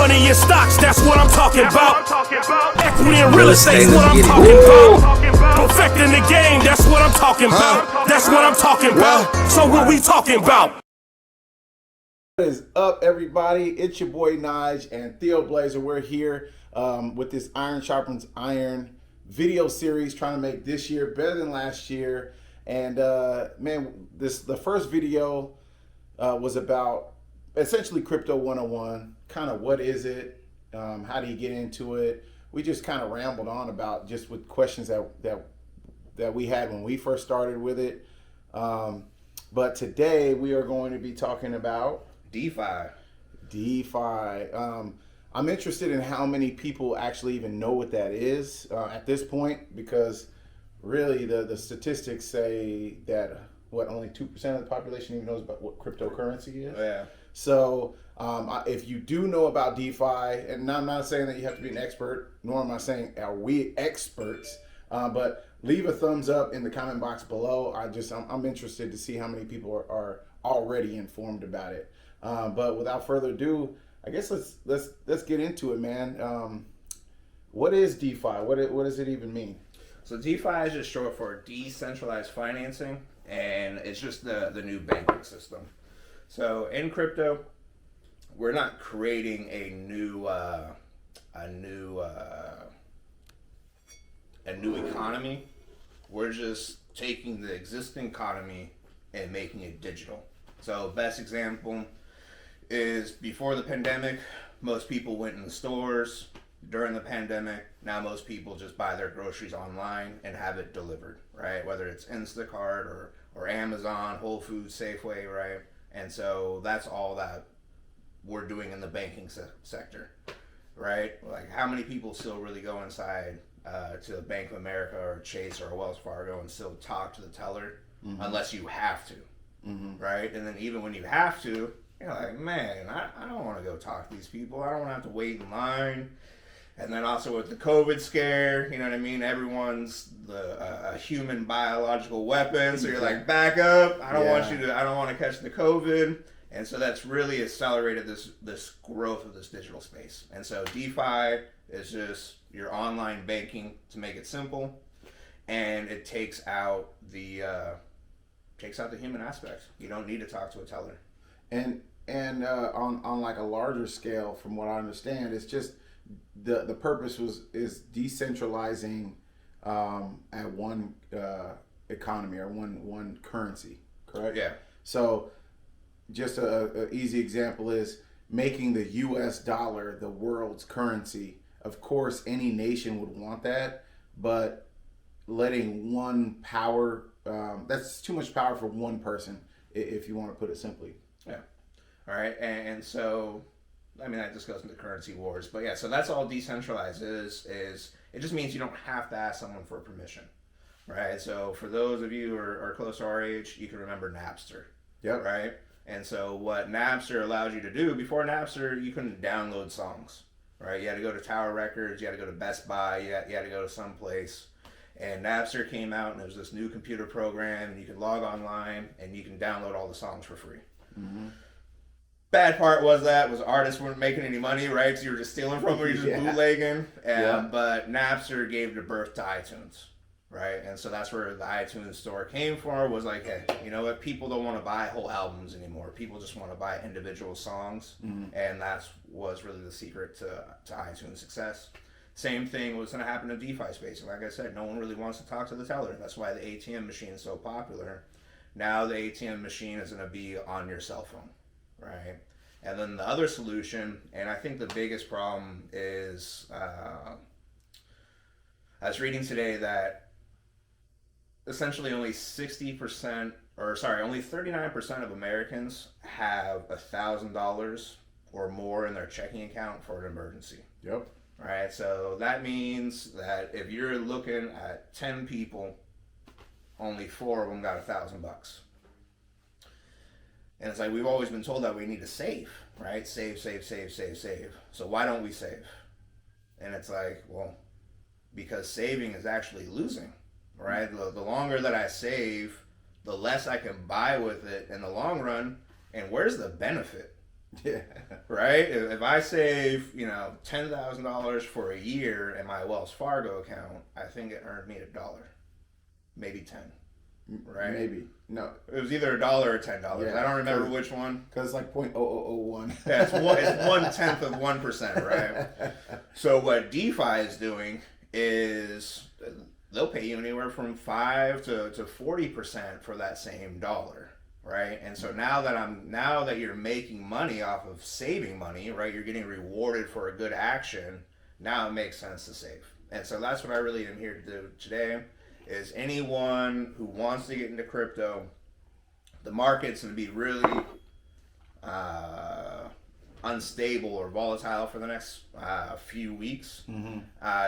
money in stocks, that's what I'm talking about. Equity in real estate, what I'm talking about. Perfecting the game, that's what I'm talking about. That's what I'm talking about. So what we talking about? What is up, everybody? It's your boy Nigel and Theo Blazer. We're here with this Iron Sharpens Iron video series, trying to make this year better than last year. And man, the first video was about essentially crypto 101. Kind of what is it? How do you get into it? We just kind of rambled on about just with questions that we had when we first started with it. But today we are going to be talking about DeFi. I'm interested in how many people actually even know what that is at this point, because really the statistics say that only 2% of the population even knows about what cryptocurrency is. Yeah. So if you do know about DeFi, and I'm not saying that you have to be an expert, nor am I saying are we experts, but leave a thumbs up in the comment box below. I'm interested to see how many people are already informed about it. But without further ado, I guess let's get into it, man. What is DeFi? What does it even mean? So DeFi is just short for decentralized financing, and it's just the new banking system. So in crypto, we're not creating a new economy. We're just taking the existing economy and making it digital. So best example is before the pandemic, most people went in the stores. During the pandemic, now most people just buy their groceries online and have it delivered, right? Whether it's Instacart or Amazon, Whole Foods, Safeway, right? And so that's all that we're doing in the banking sector, right? Like, how many people still really go inside to Bank of America or Chase or Wells Fargo and still talk to the teller, unless you have to, right? And then even when you have to, you're like, man, I don't want to go talk to these people. I don't want to have to wait in line. And then also with the COVID scare, you know what I mean? Everyone's a human biological weapon. So you're like, back up. I don't want to catch the COVID. And so that's really accelerated this growth of this digital space. And so DeFi is just your online banking, to make it simple. And it takes out the human aspect. You don't need to talk to a teller. And on like a larger scale, from what I understand, it's just the purpose is decentralizing at one economy or one currency, correct? Yeah. So just a easy example is making the U.S. dollar the world's currency. Of course, any nation would want that, but letting one power, that's too much power for one person, if you want to put it simply. Yeah. All right. And so, I mean, that just goes into currency wars. But yeah, so that's all decentralized is it just means you don't have to ask someone for permission, right? So for those of you who are close to our age, you can remember Napster. Yep. Right? And so what Napster allows you to do, before Napster, you couldn't download songs, right? You had to go to Tower Records, you had to go to Best Buy, you had to go to some place. And Napster came out, and it was this new computer program, and you could log online, and you can download all the songs for free. Bad part was artists weren't making any money, right? So you were just stealing from them, you were just bootlegging. But Napster gave the birth to iTunes, right? And so that's where the iTunes store came from, was like, hey, you know what? People don't want to buy whole albums anymore. People just want to buy individual songs. And that was really the secret to iTunes' success. Same thing was going to happen in DeFi space. And like I said, no one really wants to talk to the teller. That's why the ATM machine is so popular. Now the ATM machine is going to be on your cell phone, right? And then the other solution, and I think the biggest problem is, I was reading today that essentially only 39% of Americans have $1,000 or more in their checking account for an emergency. Yep. Right, so that means that if you're looking at 10 people, only 4 of them got $1,000. And it's like, we've always been told that we need to save, right? Save. So why don't we save? And it's like, well, because saving is actually losing, right? The longer that I save, the less I can buy with it in the long run. And where's the benefit? Yeah. Right? If I save, $10,000 for a year in my Wells Fargo account, I think it earned me $1, maybe 10. Right? Maybe. No. It was either $1 or $10. Yeah, I don't remember which one. Because it's like 0.0001. Yeah, it's 1/10 of 1%, right? So what DeFi is doing is they'll pay you anywhere from 5 to 40% for that same dollar, right? And so now that you're making money off of saving money, right? You're getting rewarded for a good action. Now it makes sense to save. And so that's what I really am here to do today. Is anyone who wants to get into crypto, the market's going to be really unstable or volatile for the next few weeks,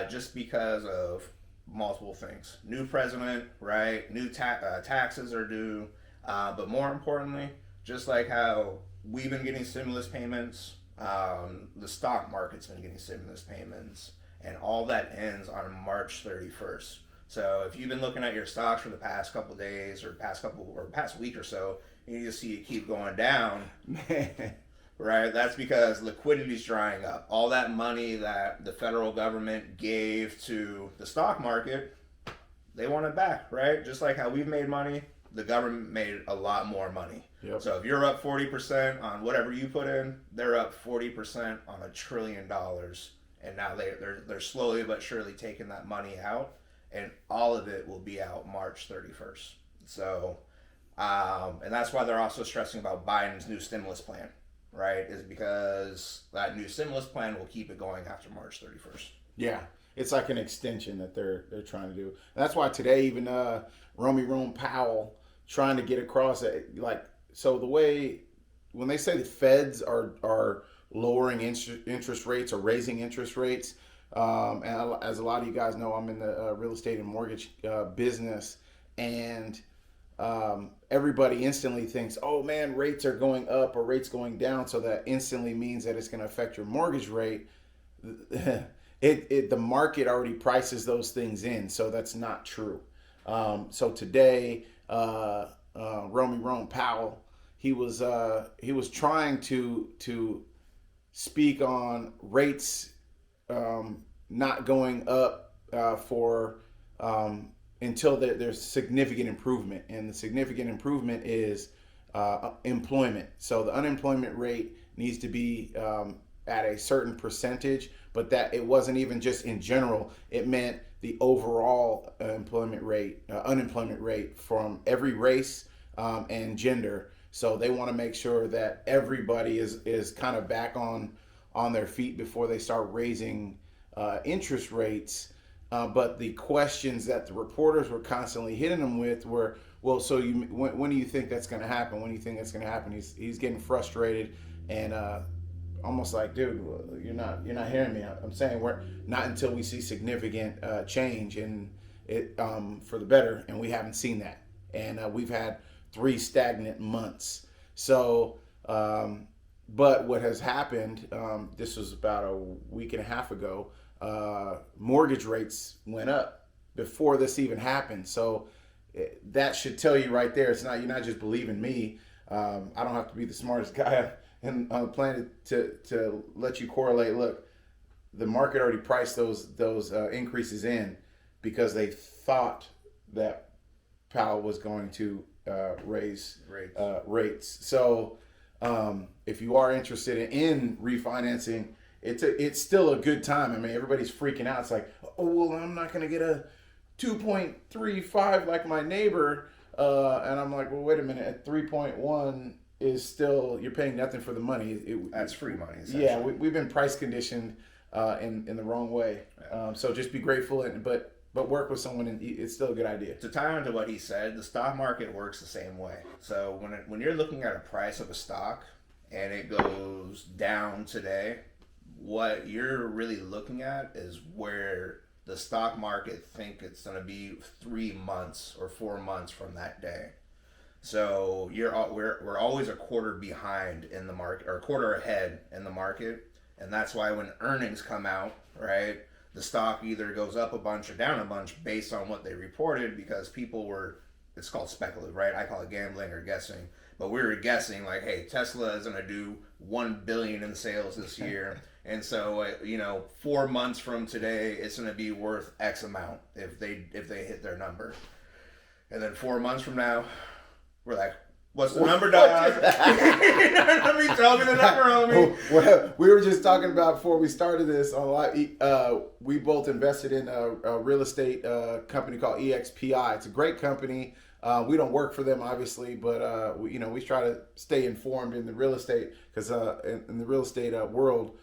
just because of multiple things. New president, right? New taxes are due, but more importantly, just like how we've been getting stimulus payments, the stock market's been getting stimulus payments, and all that ends on March 31st. So if you've been looking at your stocks for the past couple of days or past week or so, you need to see it keep going down. Right? That's because liquidity's drying up. All that money that the federal government gave to the stock market, they want it back, right? Just like how we've made money, the government made a lot more money. Yep. So if you're up 40% on whatever you put in, they're up 40% on $1 trillion. And now they're slowly but surely taking that money out. And all of it will be out March 31st. So, and that's why they're also stressing about Biden's new stimulus plan, right? Is because that new stimulus plan will keep it going after March 31st. Yeah, it's like an extension that they're trying to do. And that's why today even Jerome Powell trying to get across it, like, so the way when they say the feds are lowering interest rates or raising interest rates. And as a lot of you guys know, I'm in the real estate and mortgage business, and everybody instantly thinks, oh man, rates are going up or rates going down, so that instantly means that it's going to affect your mortgage rate. The market already prices those things in, so that's not true. So today, Jerome Powell, he was trying to speak on rates not going up until there's significant improvement, and the significant improvement is employment. So the unemployment rate needs to be at a certain percentage, but that it wasn't even just in general. It meant the overall unemployment rate from every race and gender. So they want to make sure that everybody is kind of back on their feet before they start raising interest rates. But the questions that the reporters were constantly hitting them with were, well, so when do you think that's going to happen? When do you think that's going to happen? He's getting frustrated and almost like, dude, you're not hearing me. I'm saying we're not until we see significant change in it for the better, and we haven't seen that. And we've had 3 stagnant months. So, but what has happened, this was about a week and a half ago, mortgage rates went up before this even happened. So that should tell you right there, you're not just believing me. I don't have to be the smartest guy on the planet to let you correlate. Look, the market already priced those increases in because they thought that Powell was going to raise rates. So if you are interested in refinancing, it's still a good time. I mean, everybody's freaking out. It's like, oh, well, I'm not going to get a 2.35 like my neighbor. And I'm like, well, wait a minute. At 3.1 is still, you're paying nothing for the money. That's free money. Yeah, we've been price conditioned in the wrong way. So just be grateful, but work with someone, and it's still a good idea. To tie on to what he said, the stock market works the same way. So when you're looking at a price of a stock and it goes down today, what you're really looking at is where the stock market think it's going to be 3 months or 4 months from that day. So we're always a quarter behind in the market, or a quarter ahead in the market, and that's why when earnings come out, right, the stock either goes up a bunch or down a bunch based on what they reported, because it's called speculative, right? I call it gambling or guessing. But we were guessing like, hey, Tesla is gonna do 1 billion in sales this year, and so 4 months from today, it's gonna be worth X amount if they hit their number. And then 4 months from now, we're like, what's the number, dog? Tell me the number, homie. Well, we were just talking about before we started this on live. We both invested in a real estate company called EXPI. It's a great company. We don't work for them, obviously, but we try to stay informed in the real estate because in the real estate world,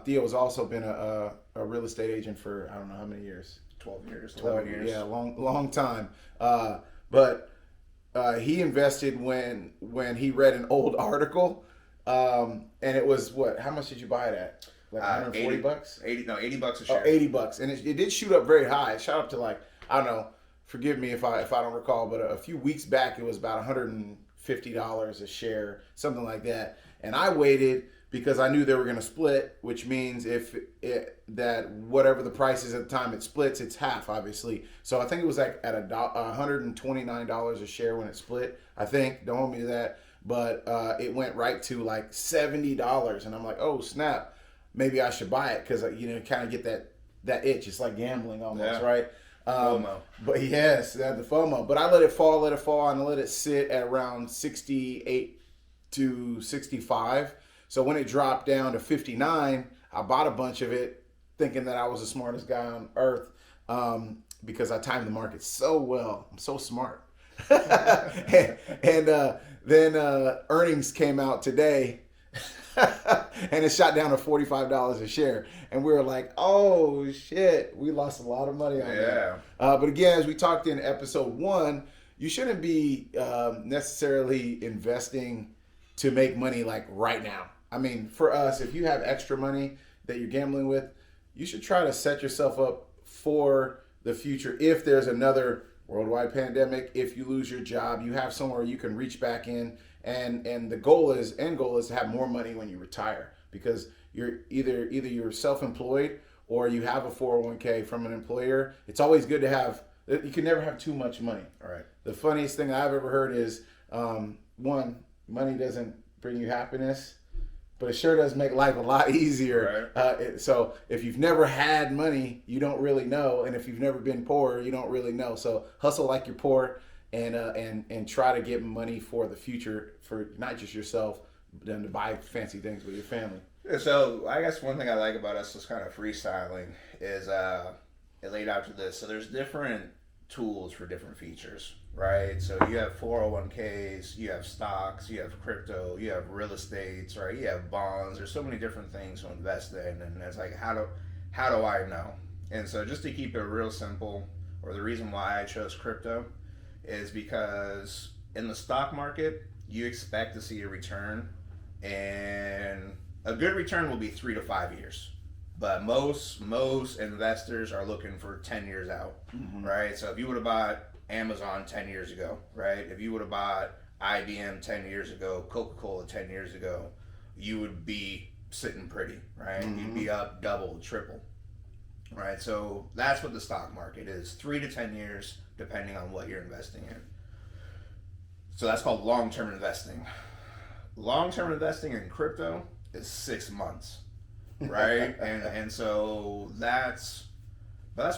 Theo has also been a real estate agent for I don't know how many years. 12 years, 11 years. Yeah, long time. But he invested when he read an old article, and it was what? How much did you buy it at? Like $140? $80 a share. Oh, $80, and it did shoot up very high. It shot up to like I don't know. Forgive me if I don't recall, but a few weeks back it was about $150 a share, something like that. And I waited because I knew they were going to split, which means that whatever the price is at the time it splits, it's half, obviously. So I think it was like at $129 a share when it split. I think, don't hold me to that, but it went right to like $70, and I'm like, oh snap, maybe I should buy it because kind of get that itch. It's like gambling almost, right? FOMO. But yes, the FOMO. But I let it fall, and let it sit at around 68 to 65. So when it dropped down to 59, I bought a bunch of it thinking that I was the smartest guy on earth because I timed the market so well. I'm so smart. and then earnings came out today. And it shot down to $45 a share, and we were like, "Oh shit, we lost a lot of money on that." But again, as we talked in episode 1, you shouldn't be necessarily investing to make money like right now. I mean, for us, if you have extra money that you're gambling with, you should try to set yourself up for the future. If there's another worldwide pandemic, if you lose your job, you have somewhere you can reach back in. And the end goal is to have more money when you retire, because you're either you're self-employed or you have a 401k from an employer. It's always good to have. You can never have too much money. All right. The funniest thing I've ever heard is one, money doesn't bring you happiness, but it sure does make life a lot easier. Right. So if you've never had money, you don't really know, and if you've never been poor, you don't really know. So hustle like you're poor. And try to get money for the future, for not just yourself, but then to buy fancy things with your family. So I guess one thing I like about us is kind of freestyling is it laid out to this. So there's different tools for different features, right? So you have 401ks, you have stocks, you have crypto, you have real estates, right? You have bonds. There's so many different things to invest in, and it's like how do I know? And so just to keep it real simple, or the reason why I chose crypto is because in the stock market, you expect to see a return, and a good return will be 3 to 5 years. But most investors are looking for 10 years out, right? So if you would have bought Amazon 10 years ago, right? If you would have bought IBM 10 years ago, Coca-Cola 10 years ago, you would be sitting pretty, right? You'd be up double, triple. Right, so that's what the stock market is, 3 to 10 years, depending on what you're investing in. So that's called long-term investing. Long-term investing in crypto is 6 months, right? and so that's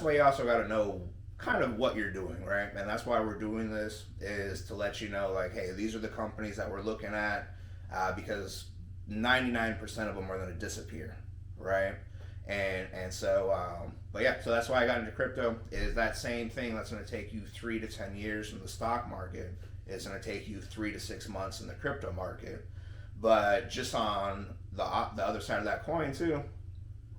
why you also got to know kind of what you're doing, right? And that's why we're doing this, is to let you know, like, hey, these are the companies that we're looking at, because 99% of them are going to disappear, right? And so, but yeah, so that's why I got into crypto. Is that same thing that's going to take you 3 to 10 years in the stock market is going to take you 3 to 6 months in the crypto market. But just on the other side of that coin too,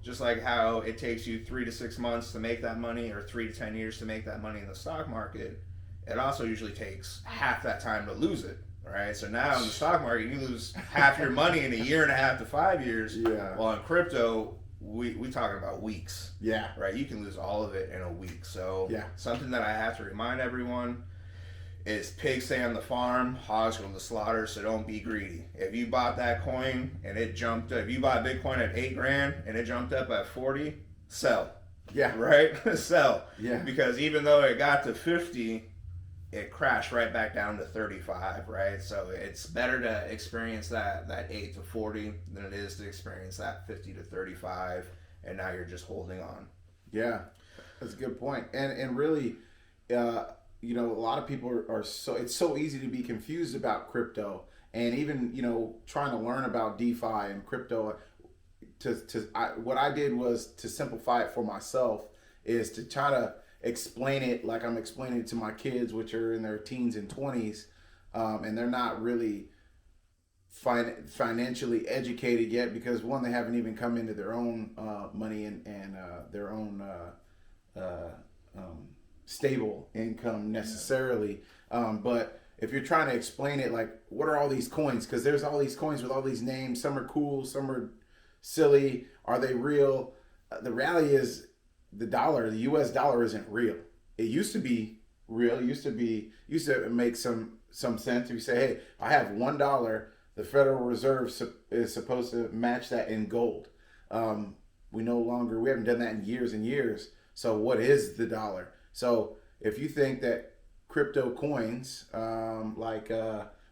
just like how it takes you 3 to 6 months to make that money, or 3 to 10 years to make that money in the stock market, it also usually takes half that time to lose it. Right, so now in the stock market, you lose half your money in 1.5 to 5 years. Yeah. While in crypto, we talking about weeks. Yeah. Right, you can lose all of it in a week. So yeah. Something that I have to remind everyone is pigs stay on the farm, hogs go to the slaughter. So don't be greedy. If you bought that coin and it jumped, if you bought Bitcoin at $8,000 and it jumped up at 40, sell. Yeah. Right, sell. Yeah. Because even though it got to 50. it crashed right back down to 35, right? So it's better to experience that 8 to 40 than it is to experience that 50 to 35, and now you're just holding on. Yeah, that's a good point. And really, you know, a lot of people are so, it's so easy to be confused about crypto, and even, you know, trying to learn about DeFi and crypto. What I did was to simplify it for myself, is to try to explain it like I'm explaining it to my kids, which are in their teens and 20s, and they're not really financially educated yet, because one, they haven't even come into their own money and their own stable income necessarily. But if you're trying to explain it, like, what are all these coins? Because there's all these coins with all these names. Some are cool, some are silly. Are they real? The reality is, the dollar, the U.S. dollar, isn't real. It used to be real. It used to make some sense. If you say, hey, I have $1, the Federal Reserve is supposed to match that in gold. We haven't done that in years and years. So what is the dollar? So if you think that crypto coins,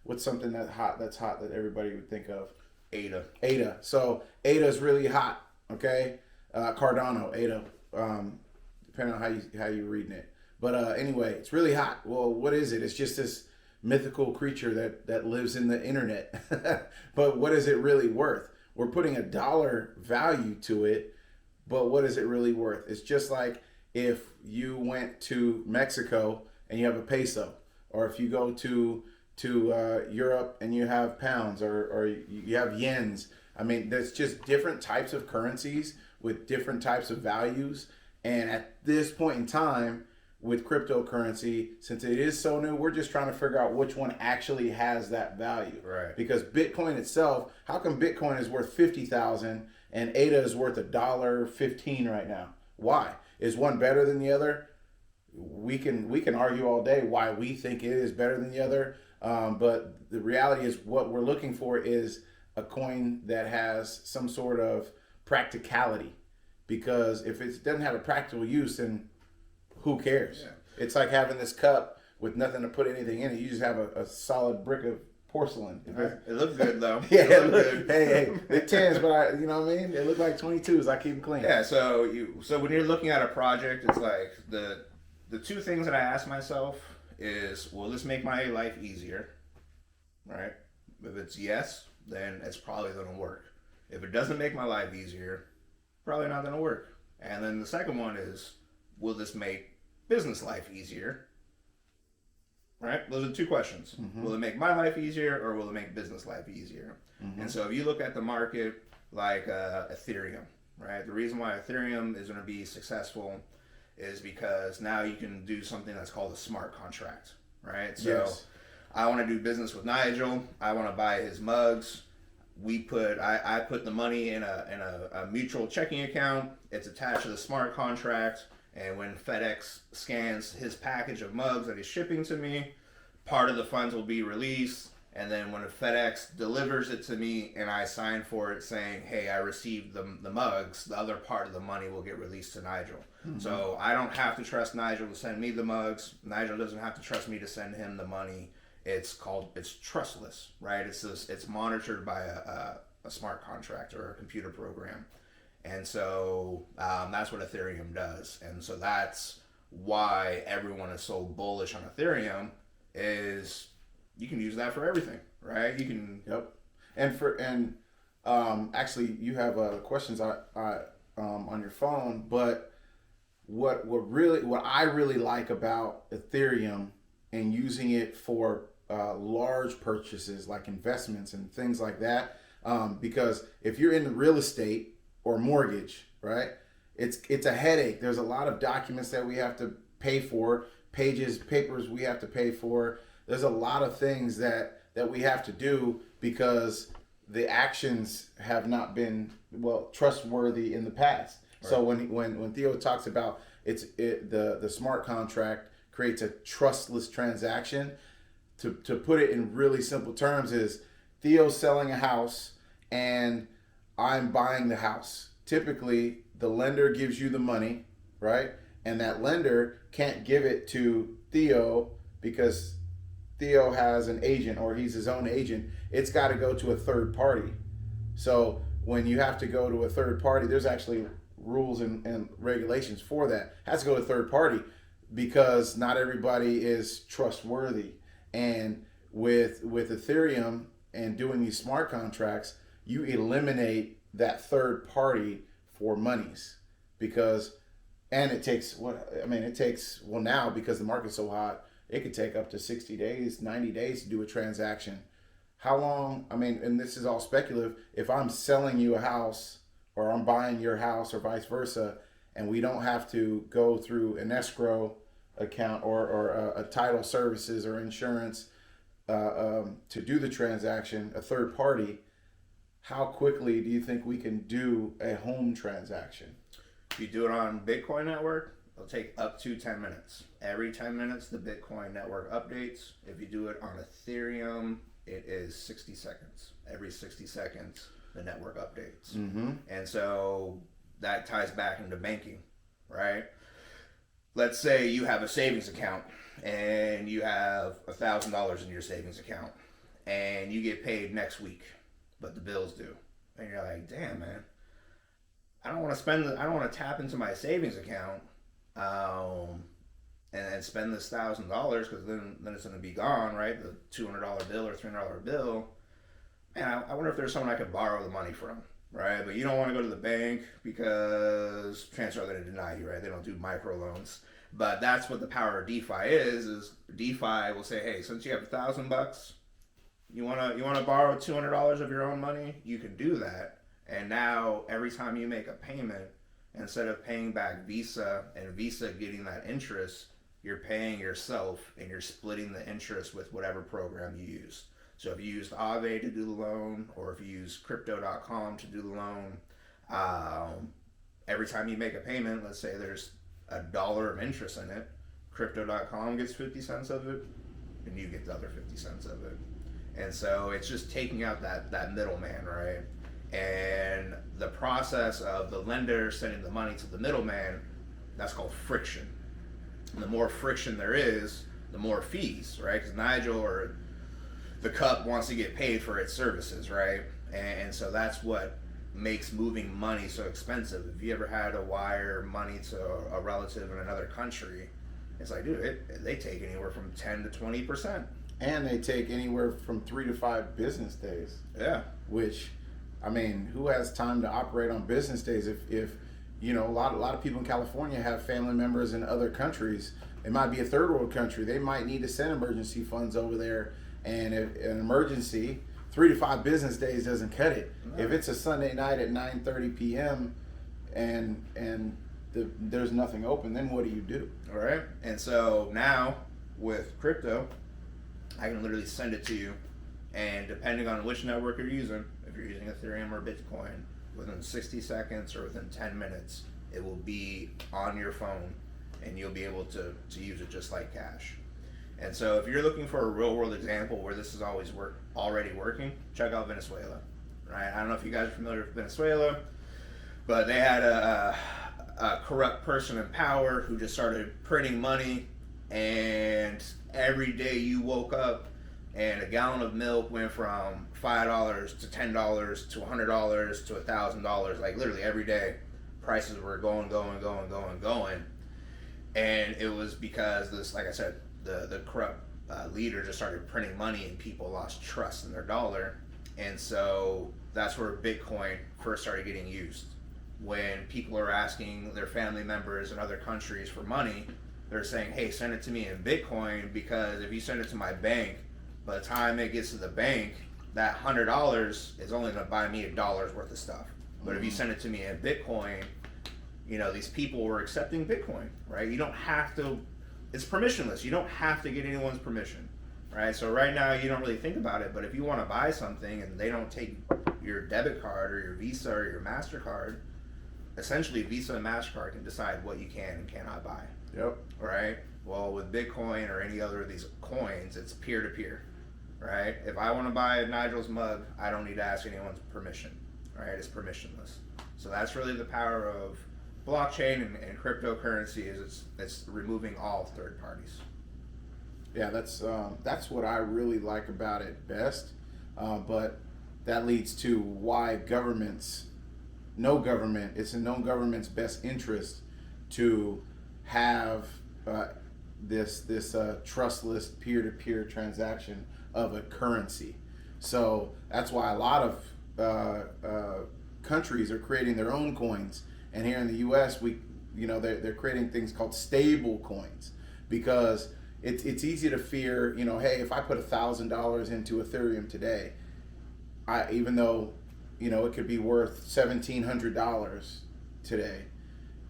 what's something that's hot that everybody would think of? ADA. So ADA is really hot. Okay. Cardano, ADA. Depending on how you're reading it. But anyway, it's really hot. Well, what is it? It's just this mythical creature that lives in the internet. But what is it really worth? We're putting a dollar value to it, but what is it really worth? It's just like if you went to Mexico and you have a peso, or if you go to Europe and you have pounds, or you have yens. I mean, there's just different types of currencies with different types of values. And at this point in time, with cryptocurrency, since it is so new, we're just trying to figure out which one actually has that value. Right. Because Bitcoin itself, how come Bitcoin is worth 50,000 and ADA is worth $1.15 right now? Why? Is one better than the other? We can argue all day why we think it is better than the other. But the reality is, what we're looking for is a coin that has some sort of practicality, because if it doesn't have a practical use, then who cares? Yeah. It's like having this cup with nothing to put anything in it. You just have a solid brick of porcelain. It looked good though. Yeah, it looked good. Hey, they're 10s, but you know what I mean? They look like 22s. I keep them clean. Yeah, so when you're looking at a project, it's like the two things that I ask myself is, will this make my life easier? Right? If it's yes, then it's probably going to work. If it doesn't make my life easier, probably not going to work. And then the second one is, will this make business life easier? Right? Those are two questions. Mm-hmm. Will it make my life easier, or will it make business life easier? Mm-hmm. And so if you look at the market like Ethereum, right? The reason why Ethereum is going to be successful is because now you can do something that's called a smart contract, right? So yes. I want to do business with Nigel. I want to buy his mugs. I put the money in a mutual checking account. It's attached to the smart contract. And when FedEx scans his package of mugs that he's shipping to me, part of the funds will be released. And then when FedEx delivers it to me and I sign for it saying, hey, I received the mugs, the other part of the money will get released to Nigel. Mm-hmm. So I don't have to trust Nigel to send me the mugs. Nigel doesn't have to trust me to send him the money. It's trustless, right? It's monitored by a smart contract or a computer program. And so that's what Ethereum does. And so that's why everyone is so bullish on Ethereum, is you can use that for everything, right? You can. Yep. And actually, you have questions on your phone. But what I really like about Ethereum and using it for large purchases like investments and things like that, because if you're in real estate or mortgage, right? It's a headache. There's a lot of documents that we have to pay for, papers we have to pay for. There's a lot of things that we have to do because the actions have not been trustworthy in the past. Right. So when Theo talks about the smart contract creates a trustless transaction, to put it in really simple terms is Theo's selling a house and I'm buying the house. Typically, the lender gives you the money, right? And that lender can't give it to Theo because Theo has an agent or he's his own agent, it's got to go to a third party. So when you have to go to a third party, there's actually rules and regulations for that. It has to go to a third party because not everybody is trustworthy. And with Ethereum and doing these smart contracts, you eliminate that third party for monies because, and it takes now because the market's so hot, it could take up to 60 days, 90 days to do a transaction. How long, and this is all speculative, if I'm selling you a house or I'm buying your house or vice versa, and we don't have to go through an escrow account or a title services or insurance to do the transaction, a third party, how quickly do you think we can do a home transaction? If you do it on Bitcoin network, it'll take up to 10 minutes. Every 10 minutes, the Bitcoin network updates. If you do it on Ethereum, it is 60 seconds. Every 60 seconds, the network updates. Mm-hmm. And so that ties back into banking, right? Let's say you have a savings account and you have $1,000 in your savings account and you get paid next week, but the bills due. And you're like, damn, man, I don't want to tap into my savings account and then spend this $1,000 because then it's going to be gone, right? The $200 bill or $300 bill. Man, I wonder if there's someone I could borrow the money from, right? But you don't want to go to the bank because chances are they're going to deny you, right? They don't do microloans. But that's what the power of DeFi is DeFi will say, hey, since you have $1,000, you want to borrow $200 of your own money, you can do that. And now every time you make a payment, instead of paying back Visa and Visa getting that interest, you're paying yourself and you're splitting the interest with whatever program you use. So if you used Aave to do the loan, or if you use Crypto.com to do the loan, every time you make a payment, let's say there's $1 of interest in it, Crypto.com gets 50 cents of it, and you get the other 50 cents of it. And so it's just taking out that middleman, right? And the process of the lender sending the money to the middleman, that's called friction. And the more friction there is, the more fees, right? Because Nigel or the cup wants to get paid for its services, right? And so that's what makes moving money so expensive. If you ever had to wire money to a relative in another country, it's like, dude, they take anywhere from 10 to 20%. And they take anywhere from 3 to 5 business days. Yeah. Which, who has time to operate on business days? If a lot of people in California have family members in other countries. It might be a third world country. They might need to send emergency funds over there. And if an emergency, 3 to 5 business days doesn't cut it. No. If it's a Sunday night at 9:30 p.m. and there's nothing open, then what do you do? All right. And so now with crypto, I can literally send it to you, and depending on which network you're using, if you're using Ethereum or Bitcoin, within 60 seconds or within 10 minutes, it will be on your phone, and you'll be able to use it just like cash. And so if you're looking for a real world example where this is already working, check out Venezuela, right? I don't know if you guys are familiar with Venezuela, but they had a corrupt person in power who just started printing money, and every day you woke up and a gallon of milk went from $5 to $10 to $100 to $1,000. Like literally every day, prices were going. And it was because this, like I said, the corrupt leader just started printing money and people lost trust in their dollar. And so that's where Bitcoin first started getting used. When people are asking their family members in other countries for money, they're saying, hey, send it to me in Bitcoin, because if you send it to my bank, by the time it gets to the bank, that $100 is only going to buy me $1 worth of stuff. But if you send it to me in Bitcoin, these people were accepting Bitcoin, right? You don't have to, it's permissionless. You don't have to get anyone's permission, right? So right now you don't really think about it, but if you want to buy something and they don't take your debit card or your Visa or your MasterCard, essentially Visa and MasterCard can decide what you can and cannot buy. Yep. Right? Well, with Bitcoin or any other of these coins, it's peer-to-peer, right? If I want to buy Nigel's mug, I don't need to ask anyone's permission, right? It's permissionless. So that's really the power of blockchain and cryptocurrency, is it's removing all third parties. Yeah, that's what I really like about it best. But that leads to why it's in no government's best interest to have this trustless peer-to-peer transaction of a currency. So that's why a lot of countries are creating their own coins, and here in the U.S. they're creating things called stable coins, because it's easy to fear, hey, if I put $1,000 into Ethereum today, even though it could be worth $1,700 today,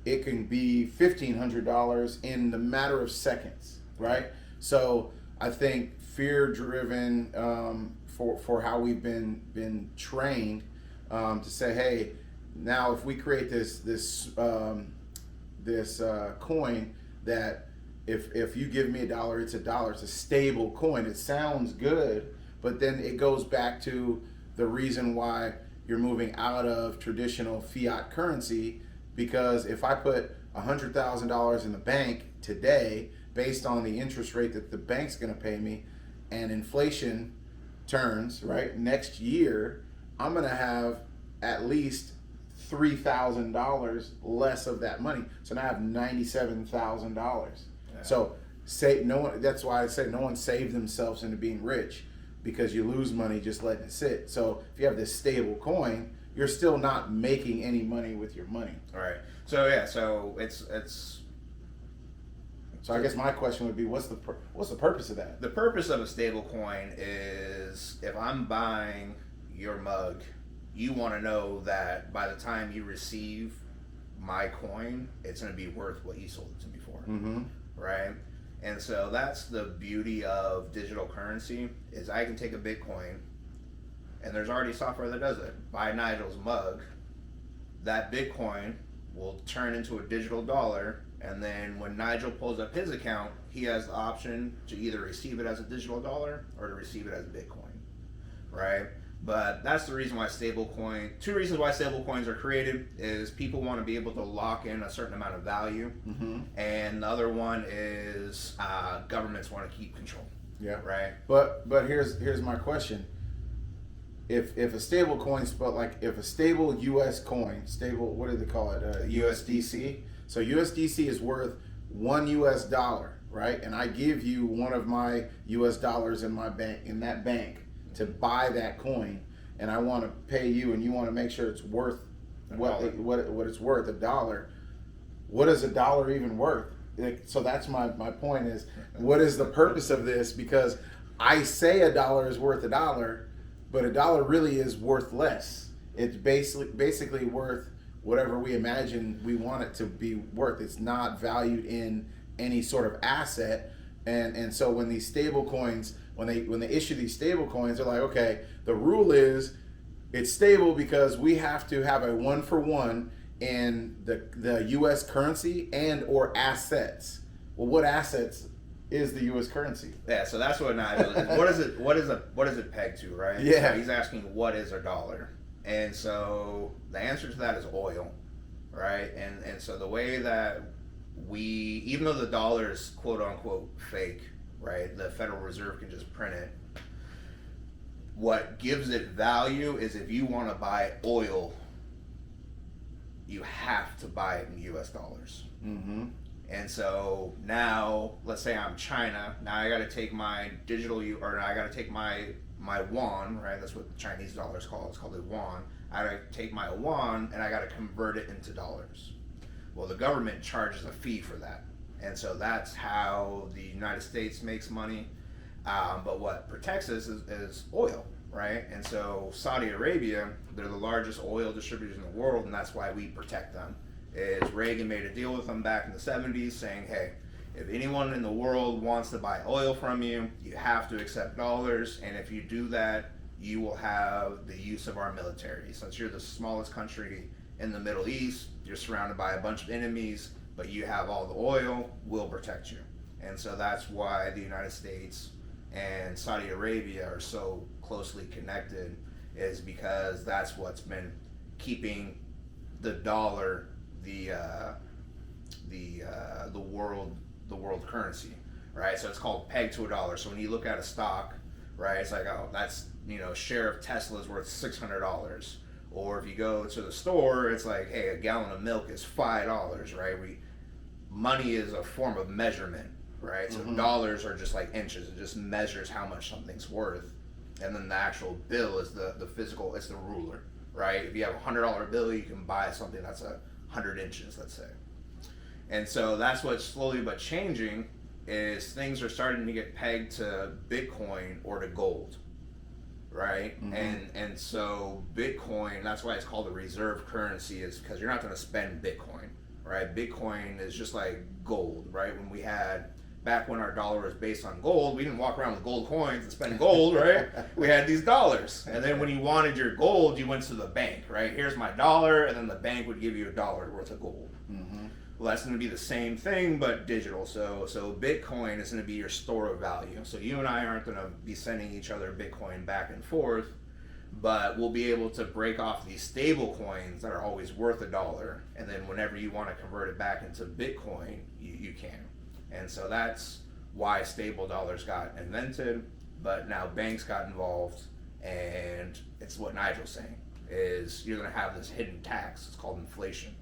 it can be $1,500 in the matter of seconds, right? So I think fear-driven for how we've been trained to say, hey, now if we create this coin that if you give me $1, it's $1. It's a stable coin. It sounds good, but then it goes back to the reason why you're moving out of traditional fiat currency. Because if I put $100,000 in the bank today, based on the interest rate that the bank's going to pay me, and inflation turns, right, next year, I'm going to have at least $3,000 less of that money. So now I have $97,000. Yeah. So that's why I say no one saved themselves into being rich, because you lose money just letting it sit. So if you have this stable coin, you're still not making any money with your money. All right. So yeah. So it's. So I guess my question would be, what's the purpose of that? The purpose of a stable coin is, if I'm buying your mug, you want to know that by the time you receive my coin, it's going to be worth what you sold it to me for. Mm-hmm. Right. And so that's the beauty of digital currency, is I can take a Bitcoin, and there's already software that does it. Buy Nigel's mug, that Bitcoin will turn into a digital dollar, and then when Nigel pulls up his account, he has the option to either receive it as a digital dollar or to receive it as Bitcoin, right? But that's the reason why two reasons why stable coins are created is people want to be able to lock in a certain amount of value, mm-hmm. and the other one is governments want to keep control. Yeah. Right. But here's my question. If a stable coin, if a stable U.S. coin, what do they call it? USDC. So USDC is worth $1, right? And I give you one of my US dollars in that bank to buy that coin, and I want to pay you, and you want to make sure it's worth what it's worth, $1. What is $1 even worth? So that's my point is, what is the purpose of this? Because I say $1 is worth $1, but $1 really is worth less. It's basically worth whatever we imagine we want it to be worth. It's not valued in any sort of asset. And so when these stable coins, when they issue these stable coins, they're like, okay, the rule is it's stable because we have to have a 1-for-1 in the U.S. currency and or assets. Well, what assets is the U.S. currency? Yeah, so that's what Nigel is. What is it pegged to, right? Yeah. So he's asking, what is a dollar? And so the answer to that is oil, right? And so the way that even though the dollar is quote unquote fake, right? The Federal Reserve can just print it. What gives it value is if you want to buy oil, you have to buy it in U.S. dollars. Mm-hmm. And so now, let's say I'm China. Now I got to take my I got to take my yuan, right? That's what the Chinese dollar is called. It's called a yuan. I got to take my yuan and I got to convert it into dollars. Well, the government charges a fee for that. And so that's how the United States makes money. But what protects us is oil, right? And so Saudi Arabia, they're the largest oil distributors in the world, and that's why we protect them. Reagan made a deal with them back in the 70s saying, hey, if anyone in the world wants to buy oil from you, you have to accept dollars, and if you do that, you will have the use of our military. Since you're the smallest country in the Middle East, you're surrounded by a bunch of enemies, but you have all the oil, we'll protect you. And so that's why the United States and Saudi Arabia are so closely connected, is because that's what's been keeping the dollar the world currency, right? So it's called pegged to $1. So when you look at a stock, right, it's like, oh, that's, a share of Tesla is worth $600. Or if you go to the store, it's like, hey, a gallon of milk is $5, right? Money is a form of measurement, right? So dollars are just like inches. It just measures how much something's worth. And then the actual bill is the physical, it's the ruler, right? If you have a $100 bill, you can buy something that's 100 inches, let's say. And so that's what's slowly but changing is things are starting to get pegged to Bitcoin or to gold, right? And so Bitcoin, that's why it's called a reserve currency, is because you're not going to spend Bitcoin, right? Bitcoin is just like gold, right? Back when our dollar was based on gold, we didn't walk around with gold coins and spend gold, right? We had these dollars. And then when you wanted your gold, you went to the bank, right? Here's my dollar, and then the bank would give you $1 worth of gold. Well, that's going to be the same thing, but digital. So Bitcoin is going to be your store of value. So you and I aren't going to be sending each other Bitcoin back and forth, but we'll be able to break off these stable coins that are always worth $1. And then whenever you want to convert it back into Bitcoin, you can. And so that's why stable dollars got invented, but now banks got involved, and it's what Nigel's saying, is you're going to have this hidden tax. It's called inflation,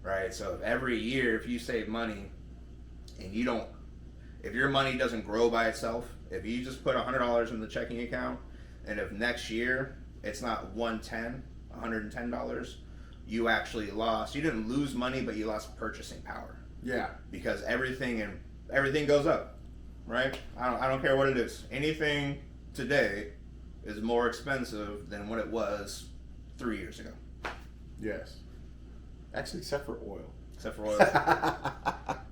right? So every year, if you save money and if your money doesn't grow by itself, if you just put $100 in the checking account, and if next year it's not $110, you actually you didn't lose money, but you lost purchasing power. Yeah. Because everything goes up, right? I don't care what it is. Anything today is more expensive than what it was 3 years ago. Yes. Actually, except for oil.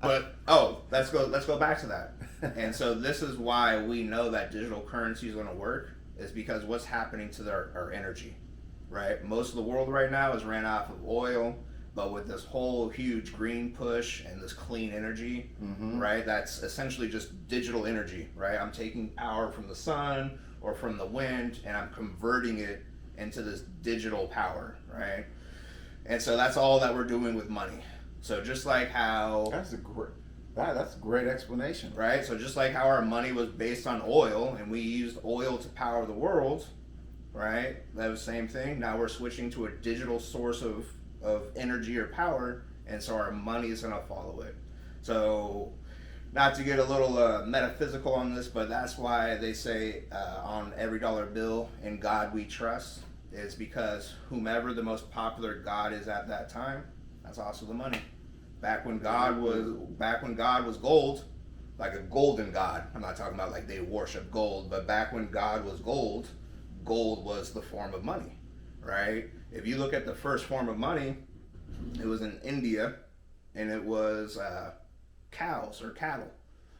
But let's go back to that. And so this is why we know that digital currency is going to work, is because what's happening to our energy, right? Most of the world right now is ran off of oil. But with this whole huge green push and this clean energy, right, that's essentially just digital energy, right? I'm taking power from the sun or from the wind, and I'm converting it into this digital power, right? And so that's all that we're doing with money. So just like how... That's a great explanation. Right? So just like how our money was based on oil, and we used oil to power the world, right? That was the same thing. Now we're switching to a digital source of energy or power, and so our money is going to follow it. So not to get a little metaphysical on this, but that's why they say on every dollar bill, in God we trust, is because whomever the most popular god is at that time, that's also the money. Back when God was gold, like a golden god. I'm not talking about like they worship gold, but back when God was gold was the form of money, right? If you look at the first form of money, it was in India, and it was cows or cattle,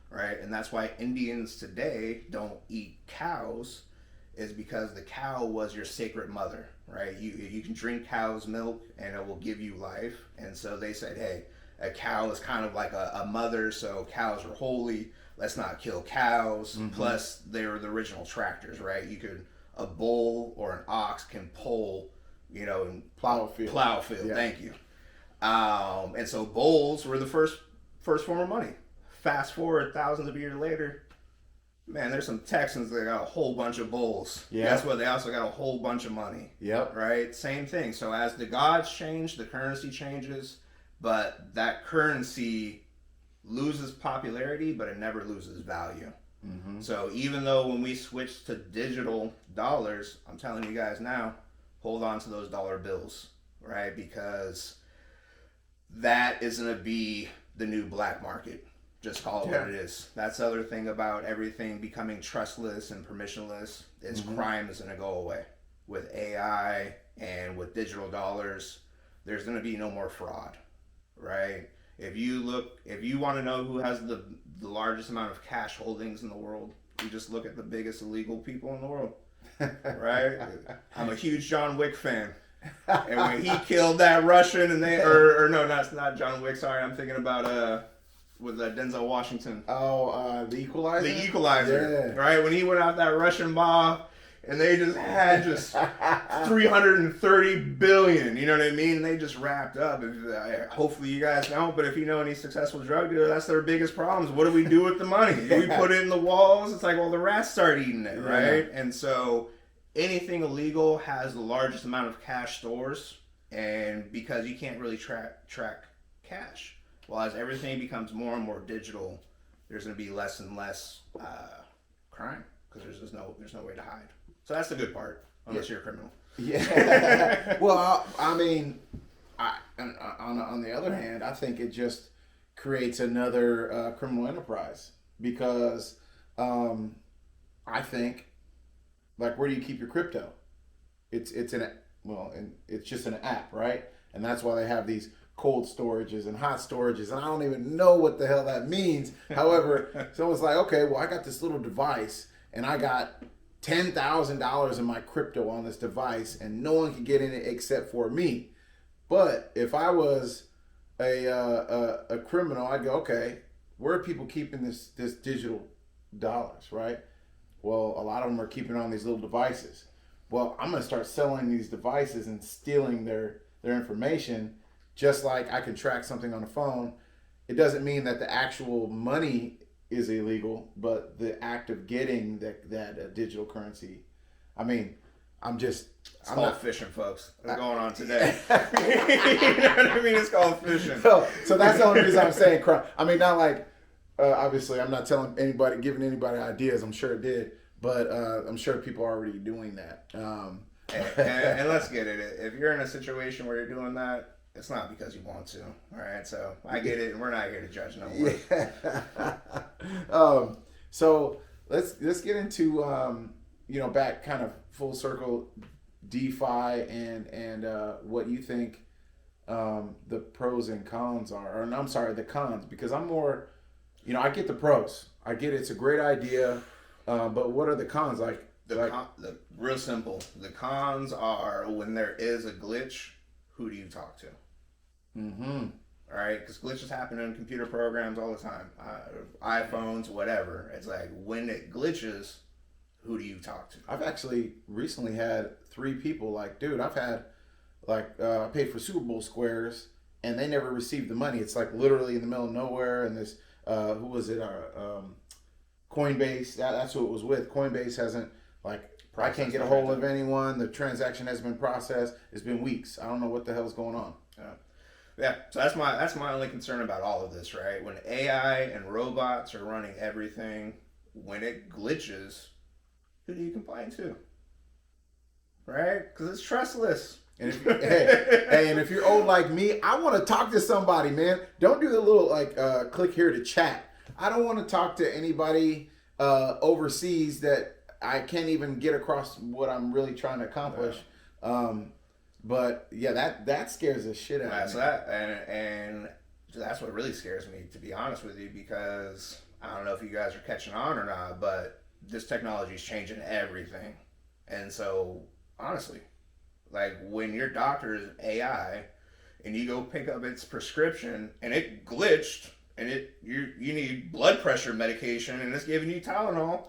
right? And that's why Indians today don't eat cows, is because the cow was your sacred mother, right? You can drink cow's milk, and it will give you life. And so they said, hey, a cow is kind of like a mother, so cows are holy. Let's not kill cows. Plus, they were the original tractors, right? A bull or an ox can pull, and plow a field. Yeah. Thank you. And so bulls were the first form of money. Fast forward thousands of years later, man, there's some Texans that got a whole bunch of bulls. Yeah. Guess what? They also got a whole bunch of money. Yep. Right? Same thing. So as the gods change, the currency changes, but that currency loses popularity, but it never loses value. So even though when we switch to digital dollars, I'm telling you guys now, hold on to those dollar bills, right? Because that is going to be the new black market. Just call it what it is. That's the other thing about everything becoming trustless and permissionless is crime is going to go away. With AI and with digital dollars, there's going to be no more fraud, right? If you want to know who has the largest amount of cash holdings in the world, you just look at the biggest illegal people in the world, right? I'm a huge John Wick fan. And when he killed that Russian and no, that's not John Wick, sorry, I'm thinking about with Denzel Washington. The Equalizer? The Equalizer, right? When he went out that Russian mob, and they just had 330 billion. You know what I mean? They just wrapped up. Hopefully you guys don't, but if you know any successful drug dealer, that's their biggest problems. What do we do with the money? We put it in the walls. It's like, well, the rats start eating it, right? And so anything illegal has the largest amount of cash stores, and because you can't really track cash. Well, as everything becomes more and more digital, there's going to be less and less crime because there's no way to hide. So that's the good part, unless you're a criminal. Yeah. Well, I mean, on the other hand, I think it just creates another criminal enterprise because I think, like, where do you keep your crypto? It's just an app, right? And that's why they have these cold storages and hot storages, and I don't even know what the hell that means. However, someone's like, okay, well, I got this little device, and I got $10,000 in my crypto on this device, and no one can get in it except for me. But if I was a criminal, I'd go, okay, where are people keeping this digital dollars, right? Well, a lot of them are keeping on these little devices. Well, I'm going to start selling these devices and stealing their information. Just like I can track something on a phone, it doesn't mean that the actual money is illegal, but the act of getting that digital currency. I mean, it's called fishing, folks. What's going on today? You know what I mean? It's called fishing. So that's the only reason I'm saying crime. I mean, not like, obviously, I'm not giving anybody ideas. I'm sure it did, but I'm sure people are already doing that. And let's get it. If you're in a situation where you're doing that, it's not because you want to, all right? So I get it, and we're not here to judge no more. Yeah. So let's get into back kind of full circle DeFi and what you think the pros and cons are. Or I'm sorry, the cons, because I'm more, I get the pros. I get it's a great idea, but what are the cons? Real simple. The cons are when there is a glitch, who do you talk to? Mm-hmm. All right, because glitches happen in computer programs all the time, iPhones, whatever. It's like when it glitches, who do you talk to? I've actually recently had 3 people like, dude, I've had I paid for Super Bowl squares and they never received the money. It's like literally in the middle of nowhere. And this, who was it? Coinbase. That's who it was with. Coinbase hasn't I can't get a hold of anyone. The transaction has been processed. It's been weeks. I don't know what the hell's going on. Yeah, so that's my only concern about all of this, right? When AI and robots are running everything, when it glitches, who do you complain to? Right? Because it's trustless. And if you're old like me, I want to talk to somebody, man. Don't do the little click here to chat. I don't want to talk to anybody overseas that I can't even get across what I'm really trying to accomplish. But yeah, that scares the shit out of me. So and that's what really scares me, to be honest with you, because I don't know if you guys are catching on or not, but this technology is changing everything. And so honestly, like when your doctor is AI and you go pick up its prescription and it glitched and you need blood pressure medication and it's giving you Tylenol.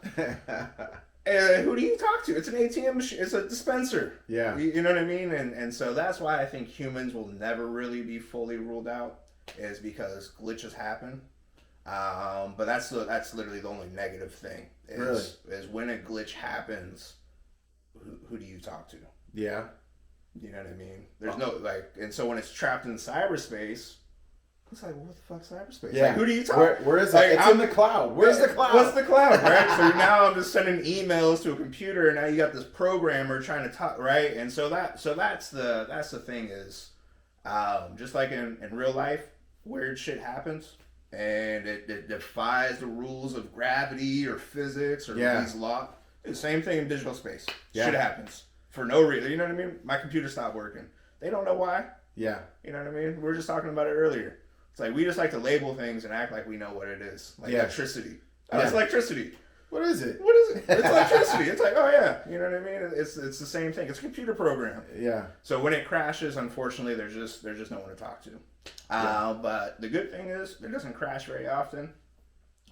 Who do you talk to? It's an ATM machine. It's a dispenser. Yeah. You know what I mean? And so that's why I think humans will never really be fully ruled out, is because glitches happen. But that's literally the only negative thing is when a glitch happens, who do you talk to? Yeah. You know what I mean? There's no and so when it's trapped in cyberspace, it's like, what the fuck's cyberspace? Yeah. Like, who do you talk? Where is that? It's in the cloud. Where's the cloud? What's the cloud, right? So now I'm just sending emails to a computer, and now you got this programmer trying to talk, right? And so that's the thing is, just like in real life, weird shit happens, and it defies the rules of gravity or physics or these laws. The same thing in digital space. Yeah. Shit happens for no reason. You know what I mean? My computer stopped working. They don't know why. Yeah. You know what I mean? We were just talking about it earlier. It's like we just like to label things and act like we know what it is. Like electricity. Oh, it's electricity. What is it? What is it? It's electricity. It's like, oh yeah. You know what I mean? It's the same thing. It's a computer program. Yeah. So when it crashes, unfortunately, there's just no one to talk to. But the good thing is it doesn't crash very often.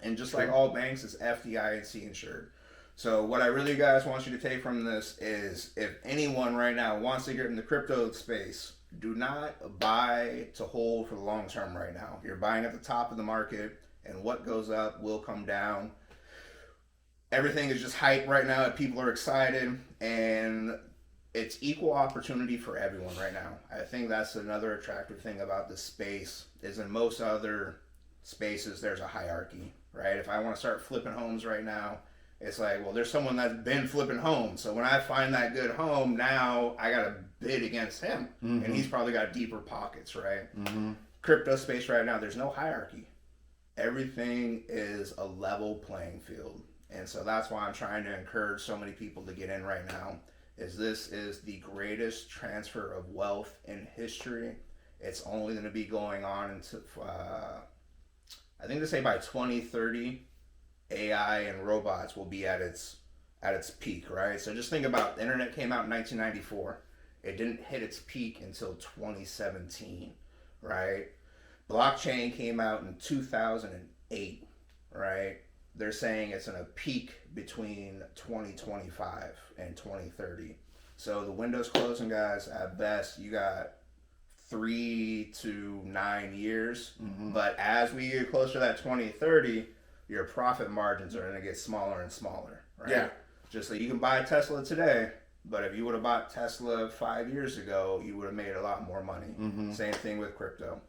And just like all banks, it's FDIC insured. So what I really guys want you to take from this is, if anyone right now wants to get in the crypto space, do not buy to hold for the long term right now. You're buying at the top of the market, and what goes up will come down. Everything is just hype right now. People are excited, and it's equal opportunity for everyone right now. I think that's another attractive thing about this space, is in most other spaces there's a hierarchy, right? If I want to start flipping homes right now, it's like, well, there's someone that's been flipping homes. So when I find that good home, now I got to bid against him. And he's probably got deeper pockets, right? Crypto space right now, there's no hierarchy. Everything is a level playing field. And so that's why I'm trying to encourage so many people to get in right now, is this is the greatest transfer of wealth in history. It's only going to be going on into, I think they say by 2030, AI and robots will be at its peak, right? So just think about, the internet came out in 1994. It didn't hit its peak until 2017, right? Blockchain came out in 2008, right? They're saying it's in a peak between 2025 and 2030. So the window's closing, guys. At best, you got 3 to 9 years. But as we get closer to that 2030, your profit margins are going to get smaller and smaller, right? Yeah. Just like you can buy a Tesla today, but if you would have bought Tesla 5 years ago, you would have made a lot more money. Same thing with crypto.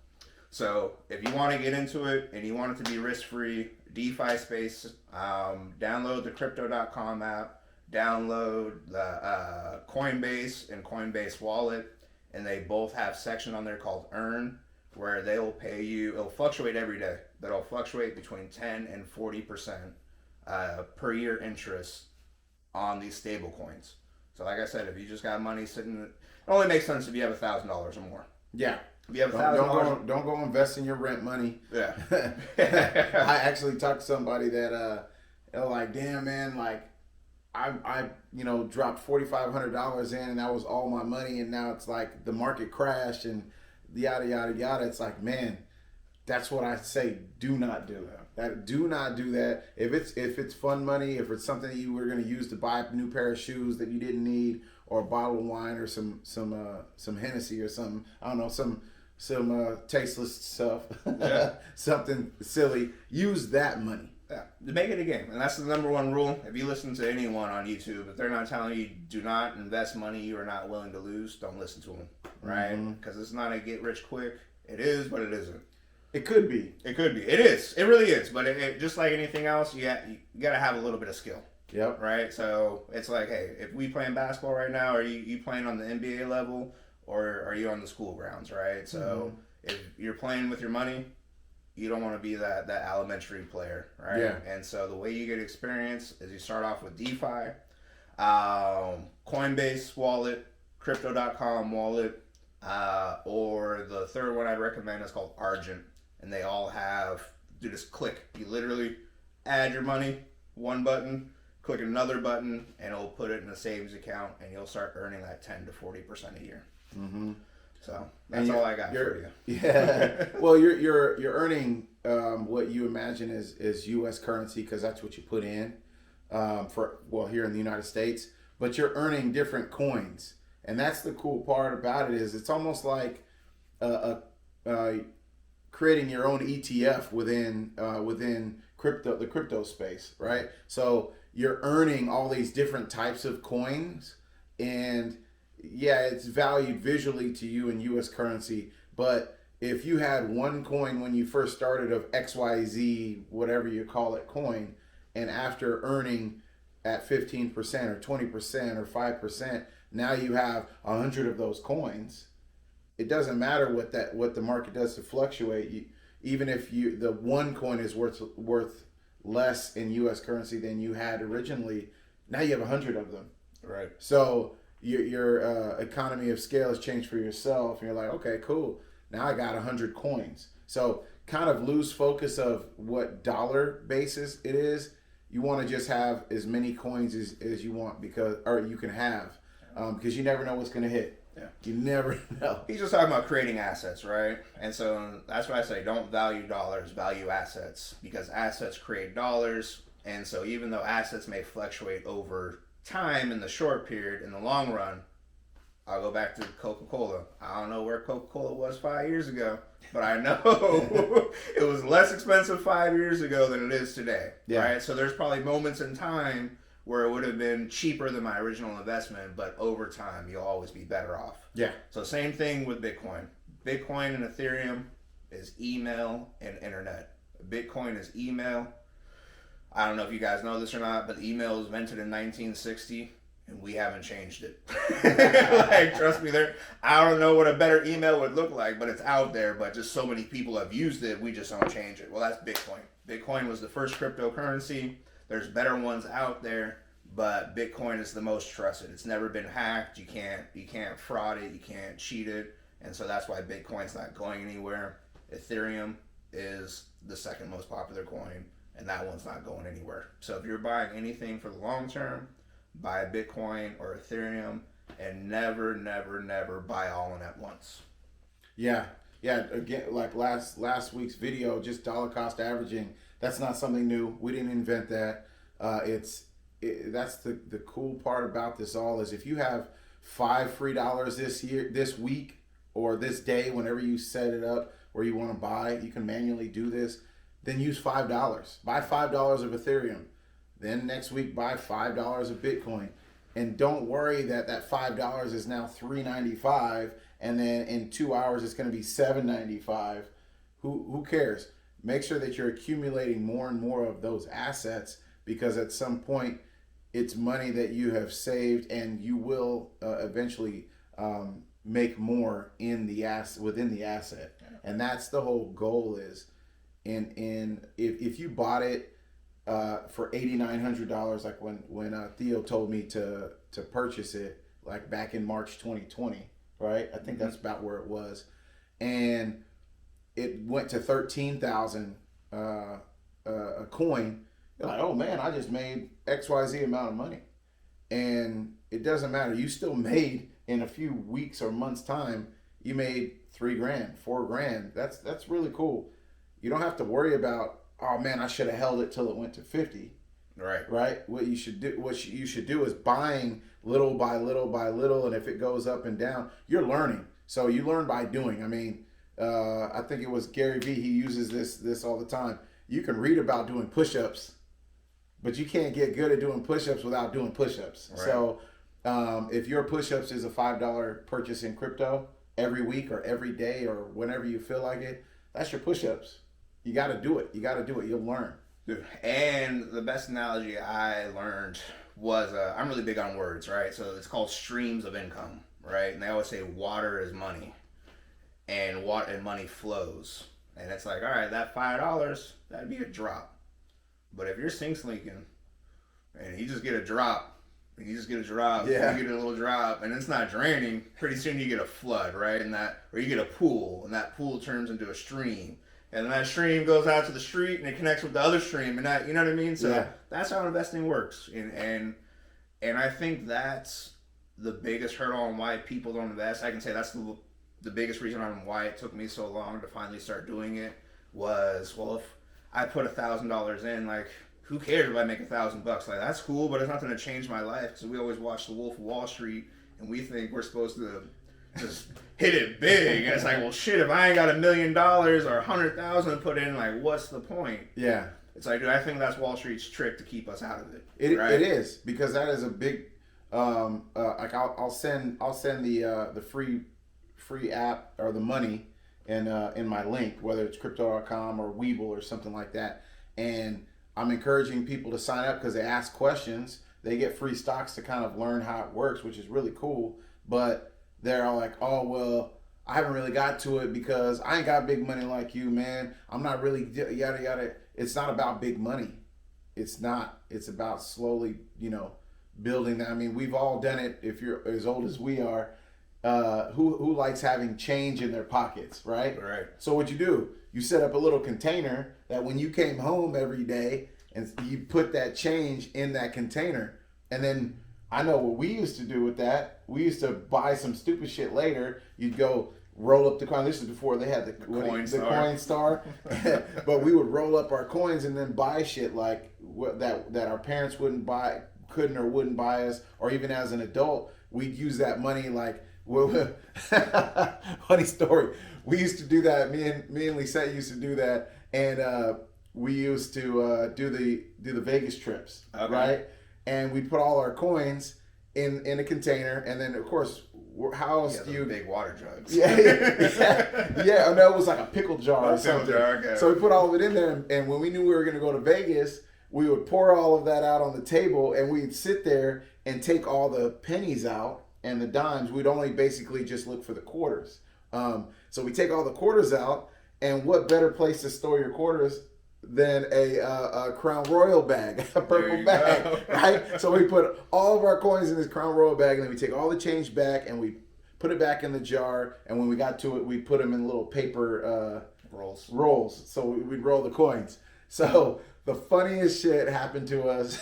So if you want to get into it and you want it to be risk-free, DeFi space, download the Crypto.com app, download the Coinbase and Coinbase Wallet, and they both have section on there called Earn, where they'll pay you, it'll fluctuate every day, but it'll fluctuate between 10 and 40% per year interest on these stable coins. So like I said, if you just got money sitting, it only makes sense if you have $1,000 or more. Yeah. If you have $1,000, don't go invest in your rent money. Yeah. I actually talked to somebody that they're like, damn man, like I dropped $4,500 in and that was all my money, and now it's like the market crashed and yada yada yada. It's like, man, that's what I say. Do not do that. Do not do that. If it's fun money, if it's something that you were going to use to buy a new pair of shoes that you didn't need, or a bottle of wine, or some Hennessy or some, I don't know, some tasteless stuff, something silly, use that money. Yeah, make it a game. And that's the number one rule. If you listen to anyone on YouTube, if they're not telling you do not invest money you are not willing to lose, don't listen to them, right? Because it's not a get rich quick. It is, but it isn't. It could be. It could be. It is. It really is. But it just like anything else, you got to have a little bit of skill. Yep. Right? So it's like, hey, if we playing basketball right now, are you playing on the NBA level, or are you on the school grounds, right? So if you're playing with your money, you don't want to be that elementary player, right? Yeah. And so the way you get experience is you start off with DeFi, Coinbase wallet, Crypto.com wallet, or the third one I'd recommend is called Argent. And they all do this click. You literally add your money, one button, click another button, and it'll put it in a savings account, and you'll start earning that 10 to 40% a year. So that's all I got for you. Yeah. Well, you're earning what you imagine is U.S. currency, because that's what you put in here in the United States. But you're earning different coins, and that's the cool part about it. Is it's almost like creating your own ETF within the crypto space, right? So you're earning all these different types of coins, and yeah, it's valued visually to you in U.S. currency. But if you had one coin when you first started of XYZ, whatever you call it, coin, and after earning at 15% or 20% or 5%, now you have 100 of those coins. It doesn't matter what the market does to fluctuate. Even if the one coin is worth less in U.S. currency than you had originally, now you have 100 of them. Right. So your economy of scale has changed for yourself, and you're like, okay, cool. Now I got 100 coins. So kind of lose focus of what dollar basis it is. You want to just have as many coins as you want, or you can have, because you never know what's going to hit. Yeah. You never know. He's just talking about creating assets, right? And so that's why I say don't value dollars, value assets, because assets create dollars. And so even though assets may fluctuate over time in the short period, in the long run, I'll go back to Coca-Cola. I don't know where Coca-Cola was 5 years ago, but I know it was less expensive 5 years ago than it is today. Yeah. Right? So there's probably moments in time where it would have been cheaper than my original investment, but over time, you'll always be better off. Yeah. So same thing with Bitcoin. Bitcoin and Ethereum is email and internet. Bitcoin is email. I don't know if you guys know this or not, but email was invented in 1960, and we haven't changed it. Like, trust me, I don't know what a better email would look like, but it's out there, but just so many people have used it, we just don't change it. Well, that's Bitcoin. Bitcoin was the first cryptocurrency. There's better ones out there, but Bitcoin is the most trusted. It's never been hacked. You can't fraud it. You can't cheat it. And so that's why Bitcoin's not going anywhere. Ethereum is the second most popular coin, and that one's not going anywhere. So if you're buying anything for the long term, buy Bitcoin or Ethereum, and never, never, never buy all in at once. Yeah. Again, like last week's video, just dollar cost averaging. That's not something new. We didn't invent that. That's the cool part about this all is if you have $5 free this week, or this day, whenever you set it up where you want to buy, you can manually do this. Then use $5. Buy $5 of Ethereum. Then next week, buy $5 of Bitcoin. And don't worry that $5 is now $3.95, and then in 2 hours it's going to be $7.95. Who cares? Make sure that you're accumulating more and more of those assets, because at some point it's money that you have saved, and you will eventually make more within the asset. And that's the whole goal is if you bought it for $8,900, like when Theo told me to purchase it, like back in March 2020, right? I think that's about where it was, and it went to 13,000 a coin. You're like, oh man, I just made XYZ amount of money, and it doesn't matter. You still made, in a few weeks or months time, you made $3,000, $4,000. That's really cool. You don't have to worry about, oh man, I should have held it till it went to 50. Right. What you should do is buying little by little by little, and if it goes up and down, you're learning. So you learn by doing. I mean, I think it was Gary Vee. He uses this all the time. You can read about doing push-ups, but you can't get good at doing push-ups without doing push-ups. Right. So if your push-ups is a $5 purchase in crypto every week or every day or whenever you feel like it, that's your push-ups. You got to do it. You'll learn. Dude, and the best analogy I learned was, I'm really big on words, right? So it's called streams of income, right? And they always say water is money, and money flows. And it's like, all right, that $5, that'd be a drop. But if your sink's leaking, and you just get a drop, yeah. You get a little drop, and it's not draining, pretty soon you get a flood, right? Or you get a pool, and that pool turns into a stream. And that stream goes out to the street, and it connects with the other stream, and that, you know what I mean? So That's how investing works. And I think that's the biggest hurdle on why people don't invest. I can say that's the biggest reason on why it took me so long to finally start doing it was, well, if I put $1,000 in, like, who cares if I make $1,000? Like, that's cool, but it's not going to change my life, because we always watch The Wolf of Wall Street, and we think we're supposed to just hit it big. And it's like, well, shit, if I ain't got $1 million or 100,000 put in, like, what's the point? Yeah. It's like, dude, I think that's Wall Street's trick to keep us out of it. It is, because that is a big, like I'll send the free app or the money in my link, whether it's crypto.com or Webull or something like that. And I'm encouraging people to sign up because they ask questions. They get free stocks to kind of learn how it works, which is really cool. But they're all like, oh, well, I haven't really got to it because I ain't got big money like you, man. I'm not really yada, yada. It's not about big money. It's not. It's about slowly, building that. I mean, we've all done it. If you're as old as we are, who likes having change in their pockets, right? Right. So what you do, you set up a little container that when you came home every day, and you put that change in that container, and then I know what we used to do with that. We used to buy some stupid shit later. You'd go roll up the coin. This is before they had the coin star. But we would roll up our coins and then buy shit like that our parents couldn't or wouldn't buy us, or even as an adult, we'd use that money like. Funny story. We used to do that. Me and Lisette used to do that, and we used to do the Vegas trips, right? And we put all our coins in a container, and then of course, how else do you big water jugs? Yeah. No, it was like a pickle jar or something. Okay. So we put all of it in there, and when we knew we were going to go to Vegas, we would pour all of that out on the table, and we'd sit there and take all the pennies out. And the dimes, we'd only basically just look for the quarters. So we take all the quarters out, and what better place to store your quarters than a Crown Royal bag, a purple bag, right? So we put all of our coins in this Crown Royal bag, and then we take all the change back, and we put it back in the jar, and when we got to it, we put them in little paper rolls. So we'd roll the coins. So the funniest shit happened to us.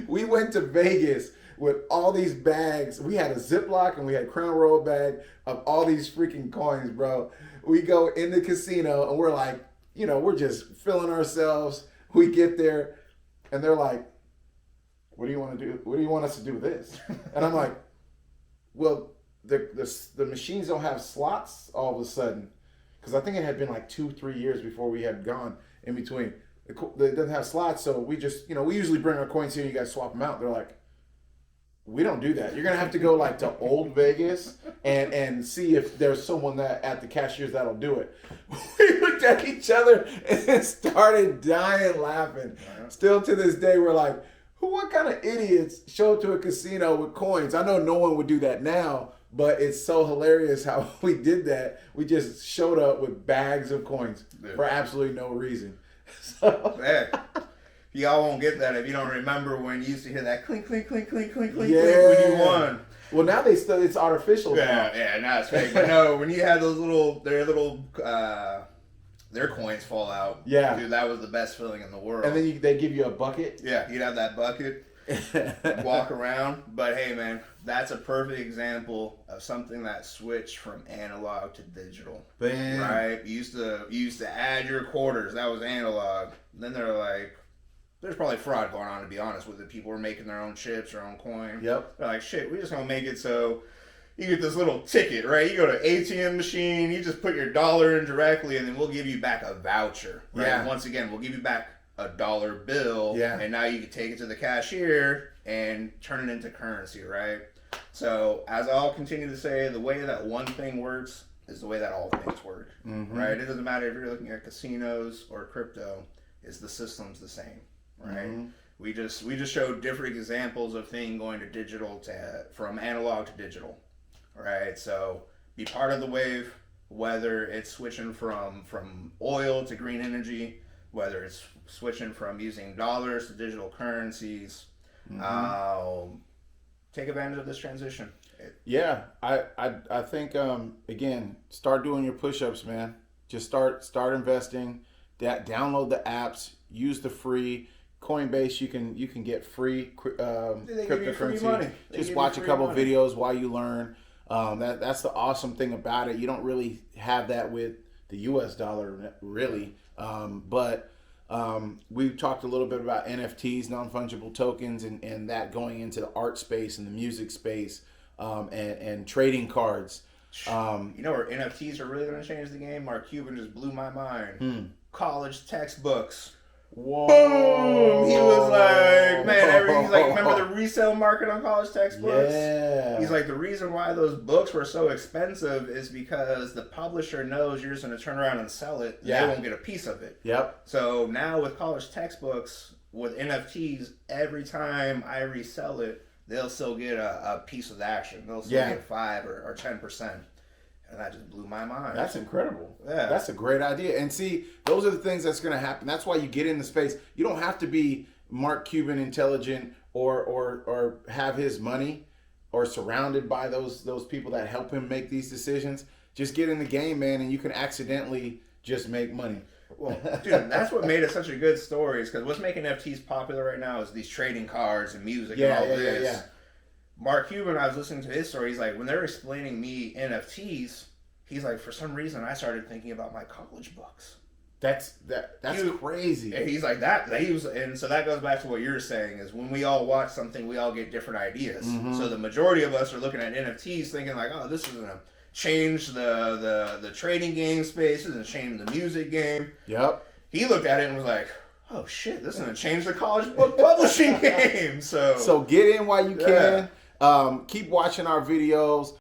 We went to Vegas with all these bags. We had a Ziploc and we had Crown Royal bag of all these freaking coins, bro. We go in the casino and we're like, we're just filling ourselves. We get there and they're like, what do you want to do? What do you want us to do with this? And I'm like, well, the machines don't have slots all of a sudden. Because I think it had been like 2-3 years before we had gone in between. It doesn't have slots, so we just, we usually bring our coins here and you guys swap them out. They're like, we don't do that. You're going to have to go like to old Vegas and see if there's someone at the cashiers that'll do it. We looked at each other and started dying laughing. Still to this day, we're like, what kind of idiots show up to a casino with coins? I know no one would do that now, but it's so hilarious how we did that. We just showed up with bags of coins for absolutely no reason. So, y'all won't get that if you don't remember when you used to hear that clink, clink, clink, clink, clink, clink, clink when you won. Well, now it's artificial. Yeah, now it's fake. But no, when you had those their coins fall out. Yeah. Dude, that was the best feeling in the world. And then they give you a bucket. Yeah, you'd have that bucket, walk around. But hey, man, that's a perfect example of something that switched from analog to digital. Bam. Right? You used to add your quarters. That was analog. Then they're like, there's probably fraud going on, to be honest with it. People were making their own chips, their own coin. Yep. They're like, shit, we're just going to make it so you get this little ticket, right? You go to ATM machine, you just put your dollar in directly, and then we'll give you back a voucher. Right? Yeah. Once again, we'll give you back a dollar bill, yeah. And now you can take it to the cashier and turn it into currency, right? So, as I'll continue to say, the way that one thing works is the way that all things work, right? It doesn't matter if you're looking at casinos or crypto, the system's the same. Right, we just showed different examples of things going to digital from analog to digital. Right, so be part of the wave, whether it's switching from oil to green energy, whether it's switching from using dollars to digital currencies. Take advantage of this transition. Yeah, I think again, start doing your push-ups, man. Just start investing. Download the apps. Use the free. Coinbase, you can get free cryptocurrency. Free money. Just watch a couple videos while you learn. That's the awesome thing about it. You don't really have that with the U.S. dollar, really. But we talked a little bit about NFTs, non-fungible tokens, and that going into the art space and the music space, and trading cards. You know where NFTs are really going to change the game? Mark Cuban just blew my mind. College textbooks. Whoa. Boom! He was like, man, he's like, remember the resale market on college textbooks? Yeah. He's like, the reason why those books were so expensive is because the publisher knows you're just going to turn around and sell it. And they won't get a piece of it. Yep. So now with college textbooks, with NFTs, every time I resell it, they'll still get a piece of the action. They'll still get 5 or 10%. And that just blew my mind. That's incredible. Yeah. That's a great idea. And see, those are the things that's going to happen. That's why you get in the space. You don't have to be Mark Cuban intelligent or have his money or surrounded by those people that help him make these decisions. Just get in the game, man, and you can accidentally just make money. Well, dude, that's what made it such a good story. Is because what's making NFTs popular right now is these trading cards and music and all this. Mark Cuban, I was listening to his story. He's like, when they're explaining me NFTs, he's like, for some reason, I started thinking about my college books. That's crazy. And he's like and so that goes back to what you're saying is when we all watch something, we all get different ideas. Mm-hmm. So the majority of us are looking at NFTs thinking like, oh, this is gonna change the trading game space, this is gonna change the music game. Yep. He looked at it and was like, oh shit, this is gonna change the college book publishing game. So get in while you can. Keep watching our videos.